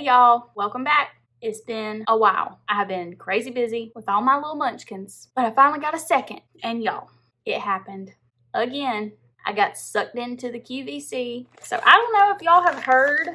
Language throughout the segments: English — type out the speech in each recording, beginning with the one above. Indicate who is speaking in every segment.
Speaker 1: y'all, welcome back. It's been a while. I have been crazy busy with all my little munchkins, but I finally got a second. And y'all, it happened again. I got sucked into the QVC. So I don't know if y'all have heard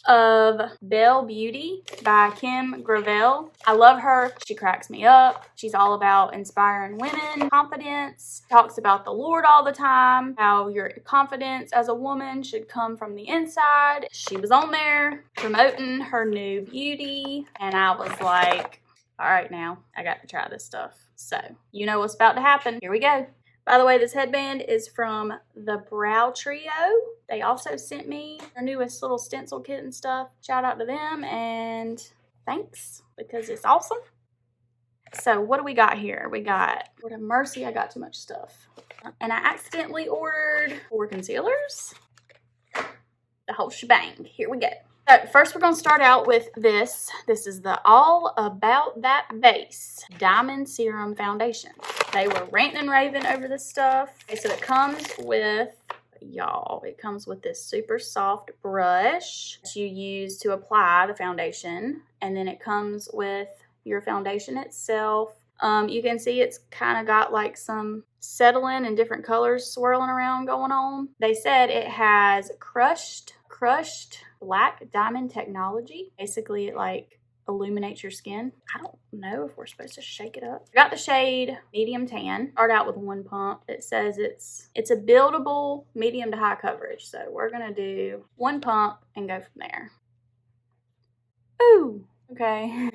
Speaker 1: of Belle Beauty by Kim Gravel. I love her. She cracks me up. She's all about inspiring women, confidence, talks about the Lord all the time, how your confidence as a woman should come from the inside. She was on there promoting her new beauty, and I was like, all right, now I got to try this stuff. So you know what's about to happen. Here we go. By the way, this headband is from the Brow Trio. They also sent me their newest little stencil kit and stuff. Shout out to them and thanks, because it's awesome. So what do we got here? We got, Lord have mercy, I got too much stuff. And I accidentally ordered 4 concealers. The whole shebang. Here we go. So first we're going to start out with this. This is the All About That Base Diamond Serum Foundation. They were ranting and raving over this stuff. Okay, so it comes with, y'all, it comes with this super soft brush that you use to apply the foundation. And then it comes with your foundation itself. You can see it's kind of got like some settling and different colors swirling around going on. They said it has crushed black diamond technology. Basically, it like illuminates your skin. I don't know if we're supposed to shake it up. I got the shade medium tan. Start out with 1 pump. It says it's a buildable medium to high coverage. So we're gonna do 1 pump and go from there. Ooh, okay.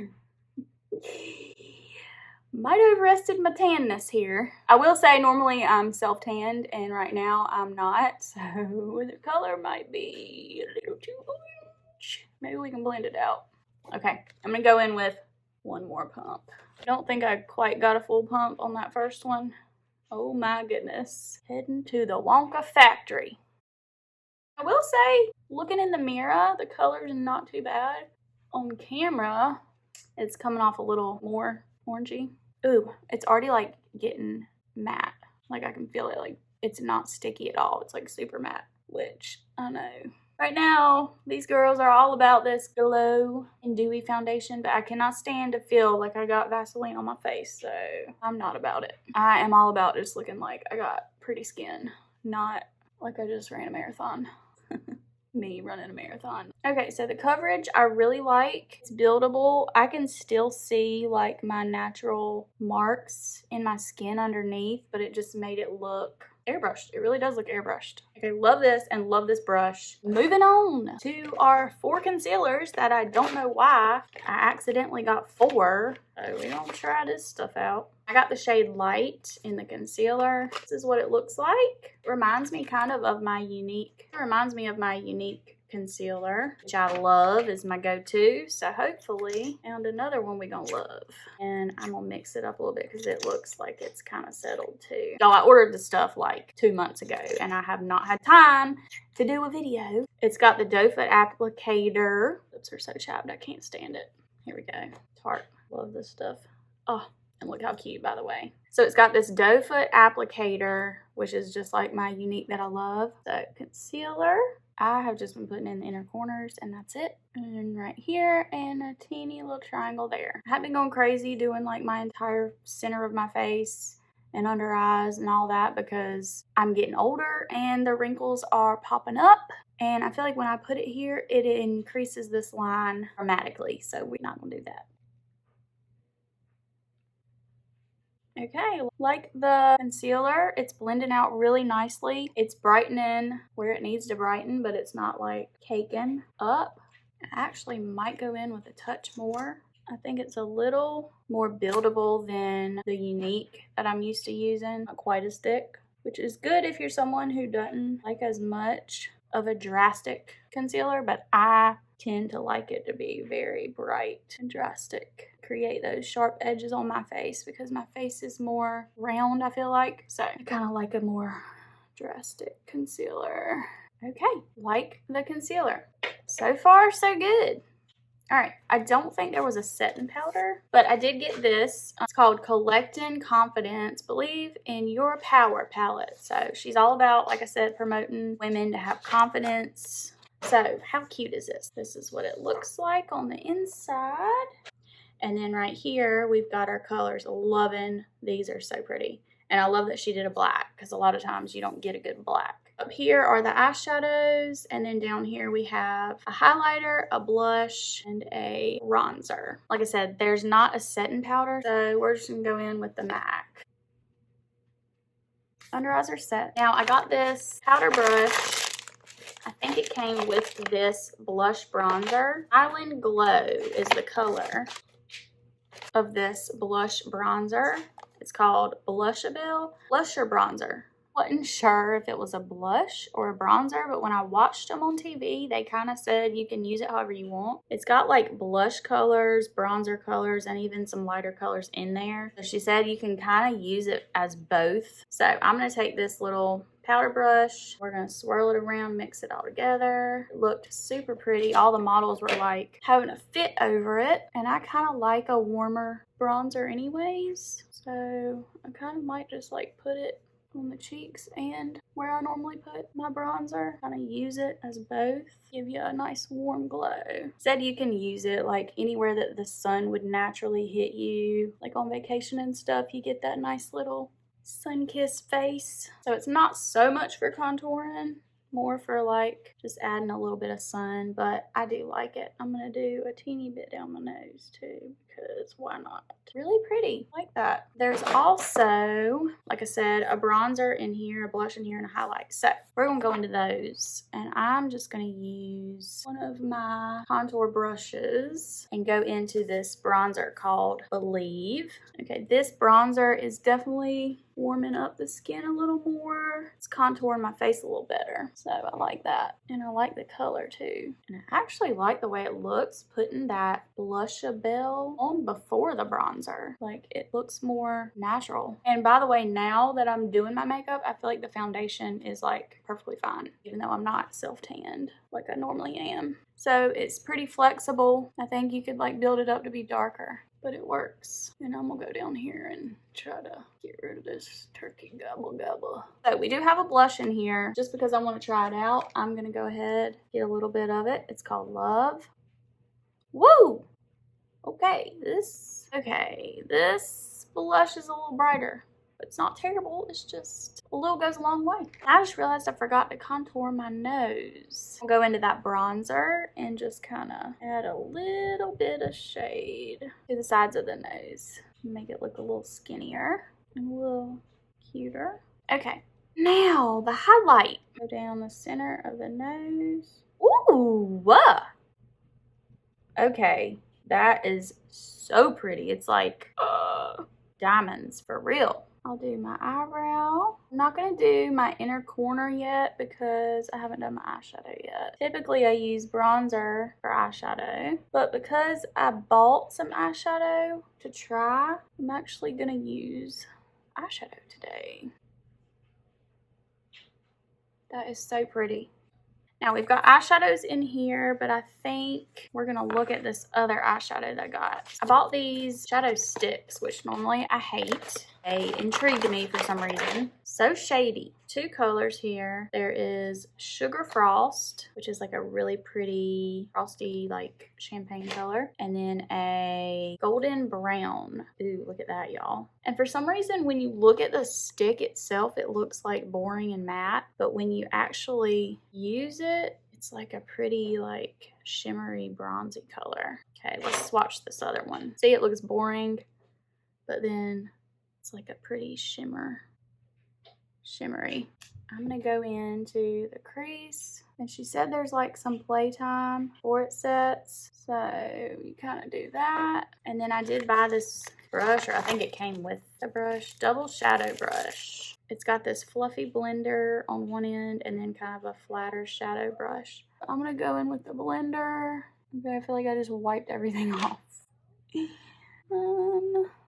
Speaker 1: Might have overestimated my tanness here. I will say normally I'm self-tanned and right now I'm not. So the color might be a little too orange. Maybe we can blend it out. Okay, I'm gonna go in with 1 more pump. I don't think I quite got a full pump on that first one. Oh my goodness. Heading to the Wonka factory. I will say, looking in the mirror, the color's not too bad. On camera, it's coming off a little more orangey. Ooh, it's already like getting matte. Like I can feel it, like it's not sticky at all. It's like super matte, which I know. Right now, these girls are all about this Glow and Dewy foundation, but I cannot stand to feel like I got Vaseline on my face, so I'm not about it. I am all about just looking like I got pretty skin, not like I just ran a marathon. Me running a marathon. Okay, so the coverage I really like. It's buildable. I can still see like my natural marks in my skin underneath, but it just made it look airbrushed. It really does look airbrushed. Okay, love this and love this brush. Moving on to our 4 concealers that I don't know why I accidentally got 4. So we're gonna try this stuff out. I got the shade Light in the concealer. This is what it looks like. It reminds me kind of my unique, concealer, which I love, is my go-to. So hopefully found another one we gonna love. And I'm gonna mix it up a little bit because it looks like it's kind of settled too. So I ordered the stuff like 2 months ago and I have not had time to do a video. It's got the doe foot applicator. Lips are so chapped, I can't stand it. Here we go. Tarte. Love this stuff. Oh, and look how cute, by the way. So it's got this doe foot applicator, which is just like my unique that I love. So concealer. I have just been putting in the inner corners and that's it. And right here and a teeny little triangle there. I have been going crazy doing like my entire center of my face and under eyes and all that because I'm getting older and the wrinkles are popping up. And I feel like when I put it here, it increases this line dramatically. So we're not gonna do that. Okay, like the concealer, it's blending out really nicely. It's brightening where it needs to brighten, but it's not like caking up. I actually might go in with a touch more. I think it's a little more buildable than the Unique that I'm used to using. Not quite as thick, which is good if you're someone who doesn't like as much of a drastic concealer, but I tend to like it to be very bright and drastic. Create those sharp edges on my face because my face is more round, I feel like. So I kind of like a more drastic concealer. Okay, like the concealer. So far, so good. All right, I don't think there was a setting powder, but I did get this. It's called Collecting Confidence, Believe in Your Power palette. So she's all about, like I said, promoting women to have confidence So how cute is this? This is what it looks like on the inside. And then right here, we've got our colors. Loving these are so pretty. And I love that she did a black because a lot of times you don't get a good black. Up here are the eyeshadows, and then down here we have a highlighter, a blush, and a bronzer. Like I said, there's not a setting powder, so we're just gonna go in with the MAC. Under eyes are set. Now I got this powder brush. I think it came with this blush bronzer. Island Glow is the color of this blush bronzer. It's called Blushabelle Blusher Bronzer. Wasn't sure if it was a blush or a bronzer, but when I watched them on TV, they kind of said you can use it however you want. It's got like blush colors, bronzer colors, and even some lighter colors in there. So she said you can kind of use it as both. So I'm going to take this little powder brush. We're going to swirl it around, mix it all together. It looked super pretty. All the models were like having a fit over it, and I kind of like a warmer bronzer anyways. So I kind of might just like put it on the cheeks and where I normally put my bronzer. Kind of use it as both. Give you a nice warm glow. Said you can use it like anywhere that the sun would naturally hit you, like on vacation and stuff. You get that nice little sun-kissed face. So it's not so much for contouring, more for like just adding a little bit of sun, but I do like it. I'm gonna do a teeny bit down my nose too, because why not? Really pretty, like that. There's also, like I said, a bronzer in here, a blush in here, and a highlight. So we're gonna go into those, and I'm just gonna use one of my contour brushes and go into this bronzer called Believe. Okay, this bronzer is definitely warming up the skin a little more. It's contouring my face a little better, so I like that. And I like the color too. And I actually like the way it looks putting that Blushabelle on before the bronzer. Like, it looks more natural. And by the way, now that I'm doing my makeup, I feel like the foundation is like perfectly fine, even though I'm not self-tanned like I normally am. So it's pretty flexible. I think you could like build it up to be darker, but it works. And I'm gonna go down here and try to get rid of this turkey gobble gobble. So we do have a blush in here. Just because I want to try it out, I'm gonna go ahead, get a little bit of it. It's called Love. Woo! Okay, this blush is a little brighter. It's not terrible, it's just a little goes a long way. I just realized I forgot to contour my nose. I'll go into that bronzer and just kind of add a little bit of shade to the sides of the nose. Make it look a little skinnier and a little cuter. Okay, now the highlight. Go down the center of the nose. Ooh, okay, that is so pretty. It's like diamonds for real. I'll do my eyebrow. I'm not going to do my inner corner yet because I haven't done my eyeshadow yet. Typically I use bronzer for eyeshadow, but because I bought some eyeshadow to try, I'm actually going to use eyeshadow today. That is so pretty. Now we've got eyeshadows in here, but I think we're gonna look at this other eyeshadow that I got. I bought these shadow sticks, which normally I hate. They intrigued me for some reason. So shady. Two colors here. There is Sugar Frost, which is like a really pretty frosty like champagne color, and then a golden brown. Ooh, look at that, y'all. And for some reason, when you look at the stick itself, it looks like boring and matte, but when you actually use it, it's like a pretty like shimmery bronzy color. Okay, let's swatch this other one. See, it looks boring, but then it's like a pretty shimmery. I'm gonna go into the crease, and she said there's like some playtime before it sets, so you kind of do that. And then I did buy this brush, or I think it came with the brush, double shadow brush. It's got this fluffy blender on one end and then kind of a flatter shadow brush. I'm gonna go in with the blender. Okay, I feel like I just wiped everything off.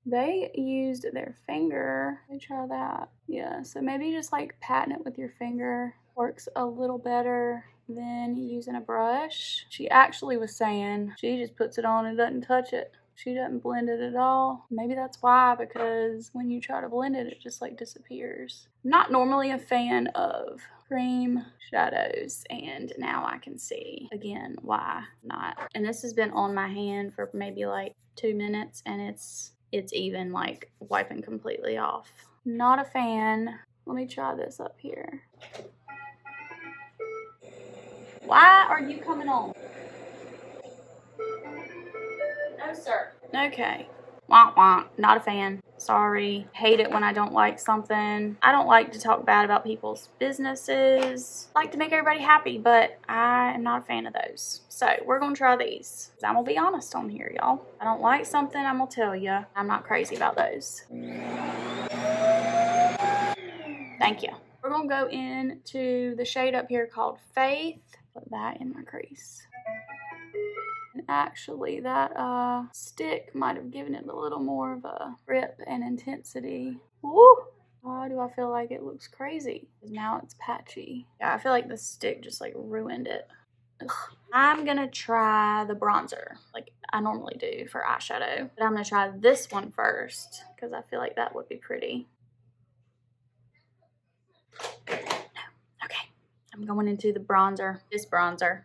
Speaker 1: They used their finger. Let me try that. Yeah, so maybe just like patting it with your finger works a little better than using a brush. She actually was saying she just puts it on and doesn't touch it. She doesn't blend it at all. Maybe that's why, because when you try to blend it, it just like disappears. I'm not normally a fan of cream shadows, and now I can see again why not. And this has been on my hand for maybe like 2 minutes, and it's even like wiping completely off. Not a fan. Let me try this up here. Why are you coming on? No, sir. Okay. Womp womp. Not a fan. Sorry. Hate it when I don't like something. I don't like to talk bad about people's businesses. I like to make everybody happy, but I am not a fan of those. So we're going to try these. I'm going to be honest on here, y'all. I don't like something, I'm going to tell you. I'm not crazy about those. Thank you. We're going to go into the shade up here called Faith. Put that in my crease. And actually, that stick might have given it a little more of a grip and intensity. Woo! Why do I feel like it looks crazy? Now it's patchy. Yeah, I feel like the stick just like ruined it. Ugh. I'm gonna try the bronzer like I normally do for eyeshadow. But I'm gonna try this one first because I feel like that would be pretty. No. Okay. I'm going into the bronzer. This bronzer.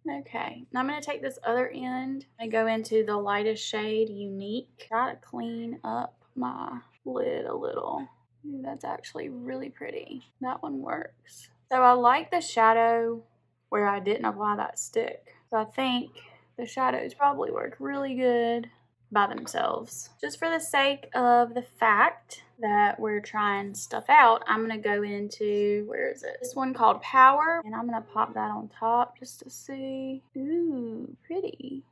Speaker 1: Okay, now I'm going to take this other end and go into the lightest shade, Unique. Try to clean up my lid a little. Ooh, that's actually really pretty. That one works. So I like the shadow where I didn't apply that stick. So I think the shadows probably work really good by themselves. Just for the sake of the fact that we're trying stuff out, I'm going to go into, where is it? This one called Power, and I'm going to pop that on top just to see. Ooh, pretty.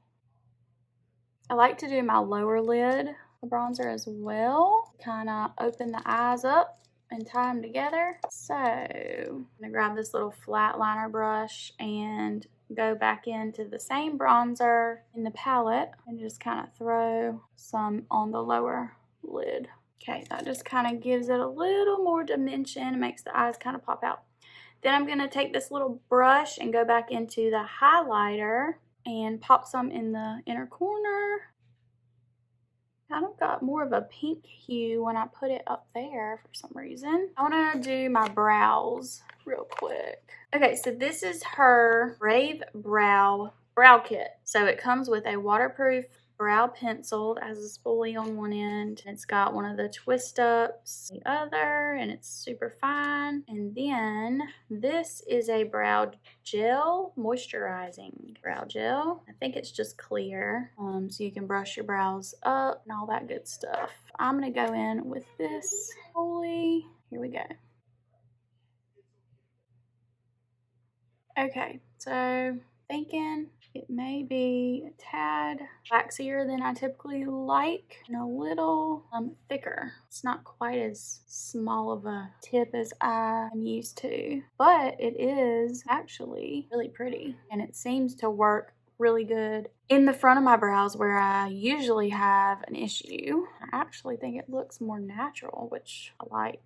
Speaker 1: I like to do my lower lid bronzer as well. Kind of open the eyes up and tie them together. So I'm going to grab this little flat liner brush and go back into the same bronzer in the palette and just kind of throw some on the lower lid. Okay, that just kind of gives it a little more dimension and makes the eyes kind of pop out. Then I'm going to take this little brush and go back into the highlighter and pop some in the inner corner. Kind of got more of a pink hue when I put it up there for some reason. I want to do my brows real quick. Okay, so this is her Brave Brow Kit. So it comes with a waterproof brow pencil that has a spoolie on one end. It's got one of the twist ups on the other, and it's super fine. And then this is a brow gel, moisturizing brow gel. I think it's just clear, so you can brush your brows up and all that good stuff. I'm gonna go in with this spoolie. Here we go. Okay, so thinking it may be a tad waxier than I typically like and a little thicker. It's not quite as small of a tip as I am used to, but it is actually really pretty, and it seems to work really good in the front of my brows where I usually have an issue. I actually think it looks more natural, which I like.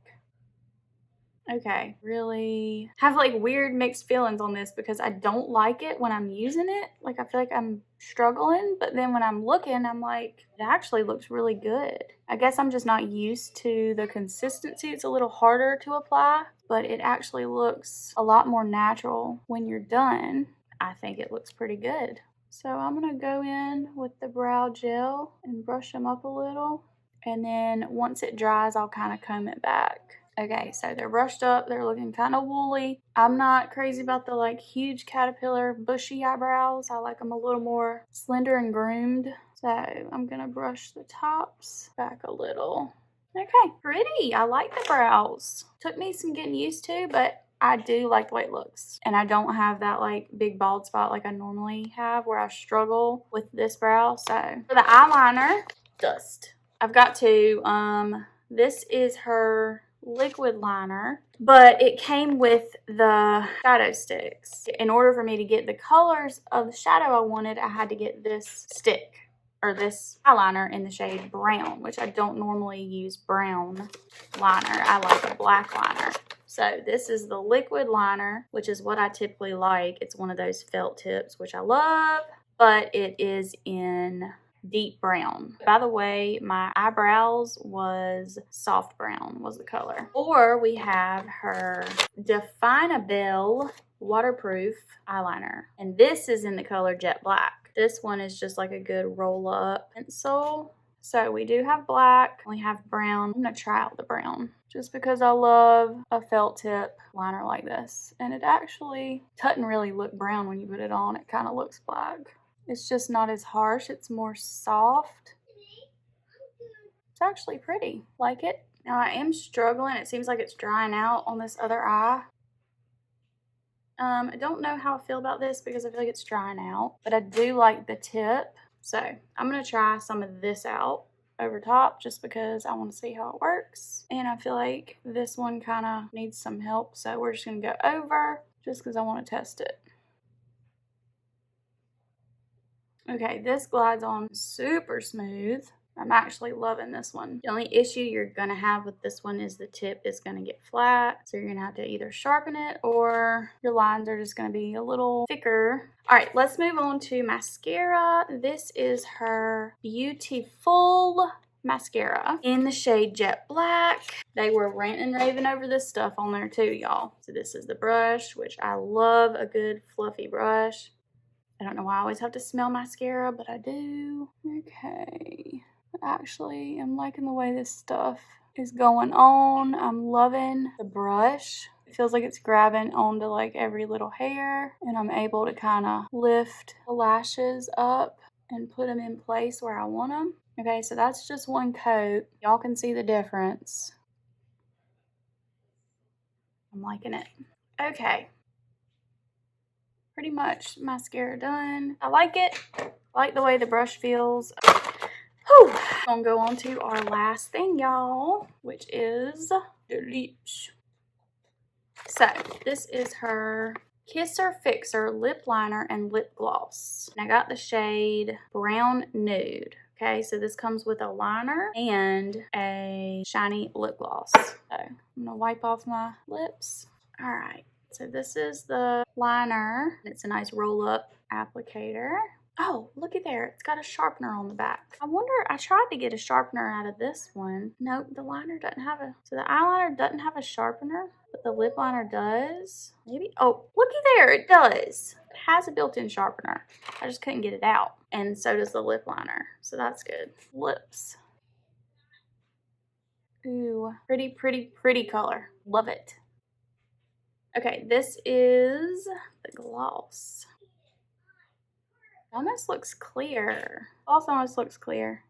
Speaker 1: Okay, really have like weird mixed feelings on this because I don't like it when I'm using it. Like I feel like I'm struggling, but then when I'm looking, I'm like, it actually looks really good. I guess I'm just not used to the consistency. It's a little harder to apply, but it actually looks a lot more natural when you're done. I think it looks pretty good. So I'm gonna go in with the brow gel and brush them up a little. And then once it dries, I'll kind of comb it back. Okay, so they're brushed up, they're looking kind of woolly. I'm not crazy about the like huge caterpillar bushy eyebrows. I like them a little more slender and groomed. So I'm gonna brush the tops back a little. Okay, pretty. I like the brows. Took me some getting used to, but I do like the way it looks. And I don't have that like big bald spot like I normally have where I struggle with this brow. So for the eyeliner, Dust. I've got to, this is her liquid liner, but it came with the shadow sticks. In order for me to get the colors of the shadow I wanted, I had to get this stick or this eyeliner in the shade brown, which I don't normally use brown liner. I like a black liner. So this is the liquid liner, which is what I typically like. It's one of those felt tips, which I love, but it is in deep brown. By the way, my eyebrows was soft brown was the color. Or we have her Belle waterproof eyeliner, and this is in the color jet black. This one is just like a good roll up pencil. So we do have black, we have brown. I'm gonna try out the brown just because I love a felt tip liner like this. And it actually doesn't really look brown when you put it on. It kind of looks black. It's just not as harsh. It's more soft. It's actually pretty. Like it. Now I am struggling. It seems like it's drying out on this other eye. I don't know how I feel about this because I feel like it's drying out, but I do like the tip. So I'm going to try some of this out over top just because I want to see how it works. And I feel like this one kind of needs some help. So we're just going to go over just because I want to test it. Okay, this glides on super smooth. I'm actually loving this one. The only issue you're going to have with this one is the tip is going to get flat. So you're going to have to either sharpen it or your lines are just going to be a little thicker. All right, let's move on to mascara. This is her Beautiful mascara in the shade Jet Black. They were ranting and raving over this stuff on there too, y'all. So this is the brush, which I love a good fluffy brush. I don't know why I always have to smell mascara, but I do. Okay. Actually, I'm liking the way this stuff is going on. I'm loving the brush. It feels like it's grabbing onto like every little hair, and I'm able to kind of lift the lashes up and put them in place where I want them. Okay, so that's just one coat. Y'all can see the difference. I'm liking it. Okay. Pretty much mascara done. I like it. I like the way the brush feels. Whew. Gonna go on to our last thing, y'all, which is Bleach. So this is her Kisser Fixer lip liner and lip gloss. And I got the shade Brown Nude. Okay, so this comes with a liner and a shiny lip gloss. So I'm gonna wipe off my lips. All right, so this is the liner. It's a nice roll up applicator. Oh, looky there. It's got a sharpener on the back. I wonder, I tried to get a sharpener out of this one. Nope, the liner doesn't have a, so the eyeliner doesn't have a sharpener, but the lip liner does. Maybe, oh, looky there, it does. It has a built-in sharpener. I just couldn't get it out. And so does the lip liner, so that's good. Lips. Ooh, pretty, pretty, pretty color. Love it. Okay, this is the gloss. Almost looks clear. Also almost looks clear.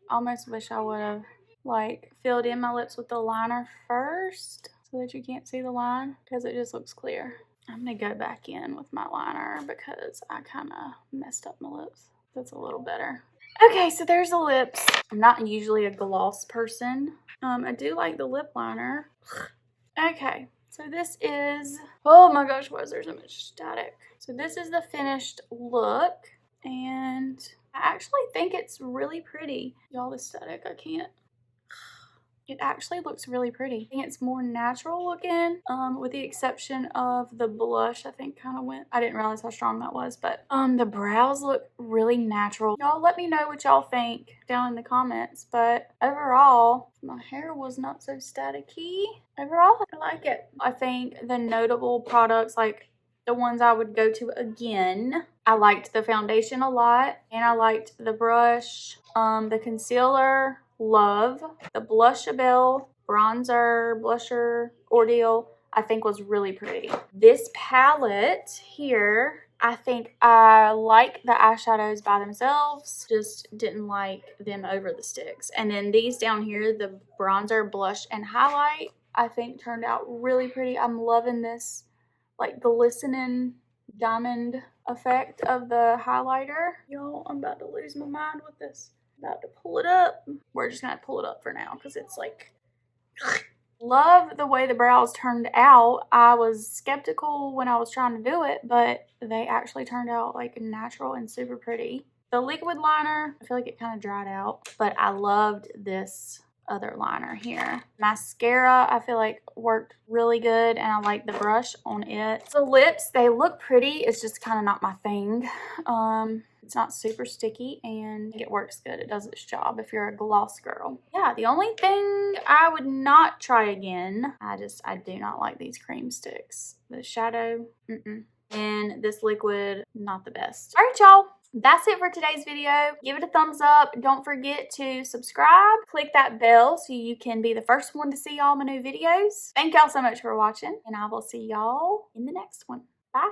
Speaker 1: Almost wish I would have like filled in my lips with the liner first so that you can't see the line because it just looks clear. I'm gonna go back in with my liner because I kind of messed up my lips. That's a little better. Okay, so there's the lips. I'm not usually a gloss person. I do like the lip liner. Okay. So this is, oh my gosh, why is there so much static? So this is the finished look, and I actually think it's really pretty. Y'all, the static, I can't. It actually looks really pretty. I think it's more natural looking, with the exception of the blush, I think kind of went, I didn't realize how strong that was, but the brows look really natural. Y'all let me know what y'all think down in the comments, but overall, my hair was not so staticky. Overall, I like it. I think the notable products, like the ones I would go to again, I liked the foundation a lot, and I liked the brush, the concealer, love. The Blushabelle bronzer, blusher ordeal, I think was really pretty. This palette here, I think I like the eyeshadows by themselves, just didn't like them over the sticks. And then these down here, the bronzer, blush, and highlight, I think turned out really pretty. I'm loving this like glistening diamond effect of the highlighter. Y'all, I'm about to lose my mind with this. About to pull it up. We're just gonna pull it up for now because it's like love the way the brows turned out. I was skeptical when I was trying to do it, but they actually turned out like natural and super pretty. The liquid liner, I feel like it kind of dried out, but I loved this other liner here. Mascara, I feel like worked really good, and I like the brush on it. So lips, they look pretty. It's just kind of not my thing. It's not super sticky, and it works good. It does its job if you're a gloss girl. Yeah, the only thing I would not try again, I do not like these cream sticks. The shadow, and this liquid, not the best. All right, y'all. That's it for today's video. Give it a thumbs up. Don't forget to subscribe. Click that bell so you can be the first one to see all my new videos. Thank y'all so much for watching, and I will see y'all in the next one. Bye.